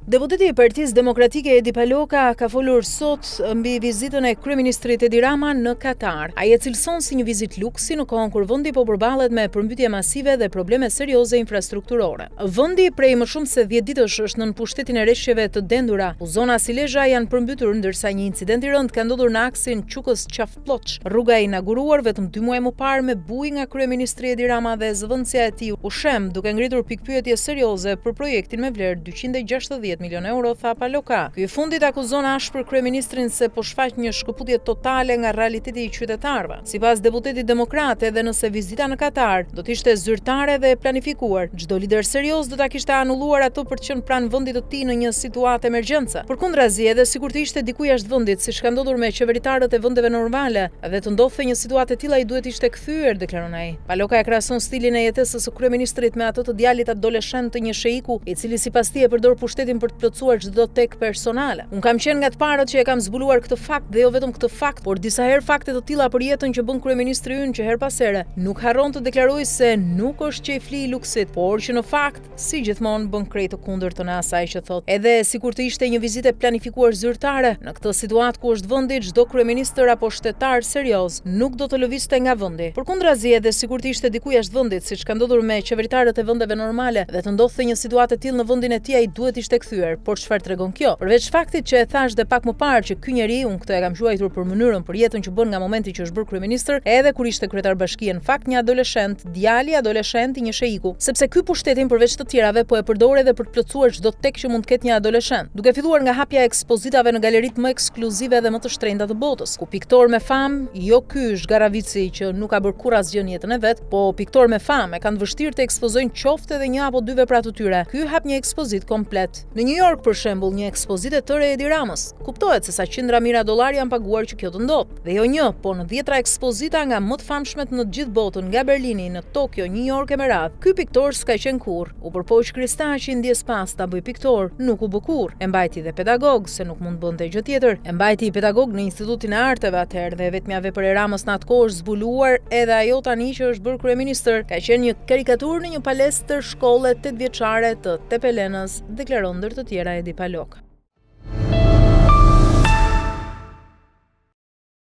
Deputeti i Partisë Demokratike Edi Paloka ka folur sot mbi vizitën e kryeministrit Edi Rama në Katar. Ai e cilëson si një vizitë luksi në kohën kur vendi po përballet me përmbytje masive dhe probleme serioze infrastrukturore. Vendi prej më shumë se 10 ditësh është nën pushtetin e rreshqeve të dendura. Zona si Lezhë janë përmbytur ndërsa një incident i rënd ka ndodhur në aksin Çukës-Qafploç. Rruga e inauguruar vetëm 2 muaj më parë me bujë nga kryeministri Edi Rama dhe zëvendësja e tij u shem duke ngritur pikpyetje serioze për projektin me vlerë 260 milion euro, tha Paloka. Ky i fundit akuzon ashpër kryeministrin se po shfaq një shkëputje totale nga realiteti i qytetarëve. Sipas deputetit demokrat, edhe nëse vizita në Katar do të ishte zyrtare dhe e planifikuar, çdo lider serioz do ta kishte anulluar ato për të qenë pranë vendit të tij në një situatë emergjence. Përkundrazi, edhe sikur të ishte diku jashtë vendit, siç ka ndodhur me qeveritarët e vendeve normale, dhe të ndodhte një situatë e tillë ai duhet ishte kthyer, deklaron ai. Paloka e krahason stilin e jetesës së kryeministrit me atë të djalit adoleshent të një sheiku, i cili sipas tij e përdor pushtetin për të plotësuar çdo tek personale. Un kam qenë nga të parët që e kam zbuluar këtë fakt dhe jo vetëm këtë fakt, por disa herë fakte të tilla për jetën që bën kryeministri ynë që her pas here nuk harron të deklarojë se nuk është që i fli i luksit, por që në fakt, si gjithmonë, bën krejt të kundërtën e asaj që thot. Edhe sikur të ishte një vizitë planifikuar zyrtare, në këtë situatë ku është vendi, çdo kryeministër apo shtetar serioz nuk do të lëvizte nga vendi. Përkundrazi, edhe sikur të ishte diku jashtë vendit, siç ka ndodhur me qeveritarët e vendeve normale, dhe të ndodhte një situatë e tillë në vendin e tij, ai duhet ishte kthyer. Por çfarë tregon kjo? Përveç faktit që e thash dhe pak më parë që ky njeri, unë këtë e kam quajtur për mënyrën për jetën që bën nga momenti që është bërë kryeministër, edhe kur ishte kryetar bashkie, në fakt një adoleshent, djali adoleshent i një sheiku, sepse ky pushtetin përveç të tjerave po e përdor edhe për të plotësuar çdo tek që mund të ketë një adoleshent. Duke filluar nga hapja e ekspozitave në galeritë më ekskluzive dhe më të shtrenjta të botës, ku piktor me famë, jo ky Zhgaravici që nuk ka bërë kur asgjë në jetën e vet, po piktor me famë e kanë vështirë të ekspozojnë qoftë edhe një apo dy vepra të tyre. Ky hap një ekspozit komplet. Në New York, për shembull, një ekspozitë të re e Edi Ramës. Kuptohet se sa qindra mijëra dollar janë paguar që kjo të ndodhë. Dhe jo një, po në 10 ekspozita nga më të famshmet në të gjithë botën, nga Berlini në Tokyo, New York e merat. Ky piktor s'ka qenë kurrë. U përpoq Kristaqi ndjes pas ta bëj piktor, nuk u bë kurrë. E mbajti dhe pedagog, se nuk mund bënte gjë tjetër. E mbajti pedagog në Institutin e Arteve atëherë dhe vetmja vepër e Ramës në atë kohë është zbuluar, edhe ajo tani që është bërë kryeministër, ka qenë një karikaturë në një palestër shkolle 8 vjeçare të Tepelenës, deklaron ndër të tjera Edi Paloka.